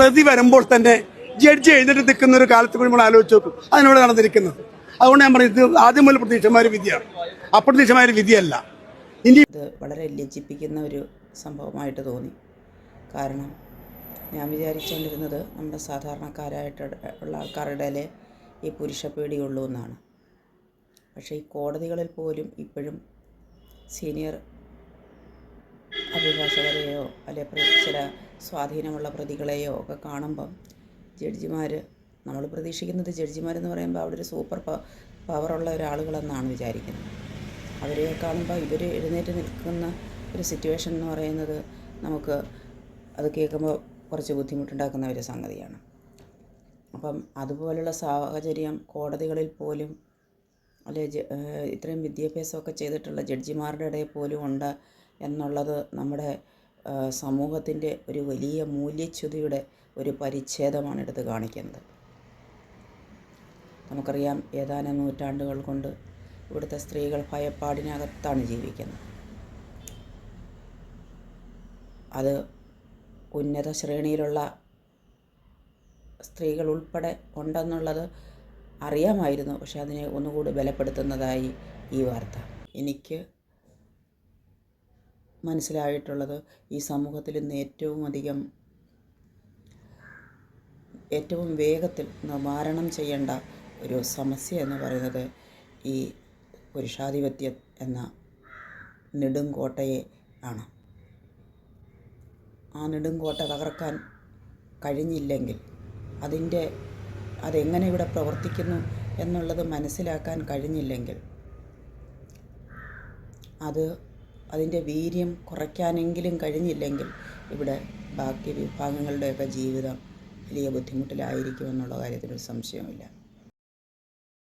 പ്രതി വരുമ്പോൾ തന്നെ ജഡ്ജി എഴുന്നേറ്റ് നിൽക്കുന്ന ഒരു കാലത്ത് കൂടി നമ്മൾ ആലോചിച്ച് നോക്കും അതിനോട് നടന്നിരിക്കുന്നത്. അതുകൊണ്ട് ഞാൻ പറയുന്നത് ഇത് ആദ്യം മുതൽ പ്രതീക്ഷമായ വിധിയാണ്, അപ്രതീക്ഷമായ വിധിയല്ല. ഇത് വളരെ ലജ്ജിപ്പിക്കുന്ന ഒരു സംഭവമായിട്ട് തോന്നി. കാരണം ഞാൻ വിചാരിച്ചുകൊണ്ടിരുന്നത് നമ്മുടെ സാധാരണക്കാരായിട്ട് ഉള്ള ആൾക്കാരുടെ ഈ പുരുഷ പേടിയുള്ളൂ എന്നാണ്. പക്ഷേ ഈ കോടതികളിൽ പോലും ഇപ്പോഴും സീനിയർ അഭിഭാഷകരെയോ അല്ലെങ്കിൽ ചില സ്വാധീനമുള്ള പ്രതികളെയോ ഒക്കെ കാണുമ്പം ജഡ്ജിമാർ, നമ്മൾ പ്രതീക്ഷിക്കുന്നത് ജഡ്ജിമാരെന്ന് പറയുമ്പോൾ അവിടെ ഒരു സൂപ്പർ പവറുള്ള ഒരാളുകളെന്നാണ് വിചാരിക്കുന്നത്. അവരെ കാണുമ്പോൾ ഇവർ എഴുന്നേറ്റ് നിൽക്കുന്ന ഒരു സിറ്റുവേഷൻ എന്ന് പറയുന്നത് നമുക്ക് അത് കേൾക്കുമ്പോൾ കുറച്ച് ബുദ്ധിമുട്ടുണ്ടാക്കുന്ന ഒരു സംഗതിയാണ്. അപ്പം അതുപോലുള്ള സാഹചര്യം കോടതികളിൽ പോലും അല്ലെ ഇത്രയും വിദ്യാഭ്യാസമൊക്കെ ചെയ്തിട്ടുള്ള ജഡ്ജിമാരുടെ ഇടയിൽ പോലും ഉണ്ട് എന്നുള്ളത് നമ്മുടെ സമൂഹത്തിൻ്റെ ഒരു വലിയ മൂല്യച്യുതിയുടെ ഒരു പരിച്ഛേദമാണ് എടുത്ത് കാണിക്കുന്നത്. നമുക്കറിയാം, ഏതാനും നൂറ്റാണ്ടുകൾ കൊണ്ട് ഇവിടുത്തെ സ്ത്രീകൾ ഭയപ്പാടിനകത്താണ് ജീവിക്കുന്നത്. അത് ഉന്നത ശ്രേണിയിലുള്ള സ്ത്രീകൾ ഉൾപ്പെടെ ഉണ്ടെന്നുള്ളത് അറിയാമായിരുന്നു. പക്ഷെ അതിനെ ഒന്നുകൂടി ബലപ്പെടുത്തുന്നതായി ഈ വാർത്ത. എനിക്ക് മനസ്സിലായിട്ടുള്ളത് ഈ സമൂഹത്തിൽ ഇന്ന് ഏറ്റവും വേഗത്തിൽ നിവാരണം ചെയ്യേണ്ട ഒരു സമസ്യ എന്ന് പറയുന്നത് ഈ പുരുഷാധിപത്യം എന്ന നെടുങ്കോട്ടയെ ആണ്. ആ നെടുങ്കോട്ട തകർക്കാൻ കഴിഞ്ഞില്ലെങ്കിൽ, അതെങ്ങനെ ഇവിടെ പ്രവർത്തിക്കുന്നു എന്നുള്ളത് മനസ്സിലാക്കാൻ കഴിഞ്ഞില്ലെങ്കിൽ, അതിൻ്റെ വീര്യം കുറയ്ക്കാനെങ്കിലും കഴിഞ്ഞില്ലെങ്കിൽ ഇവിടെ ബാക്കി വിഭാഗങ്ങളുടെയൊക്കെ ജീവിതം വലിയ ബുദ്ധിമുട്ടിലായിരിക്കുമെന്നുള്ള കാര്യത്തിലൊരു സംശയമില്ല.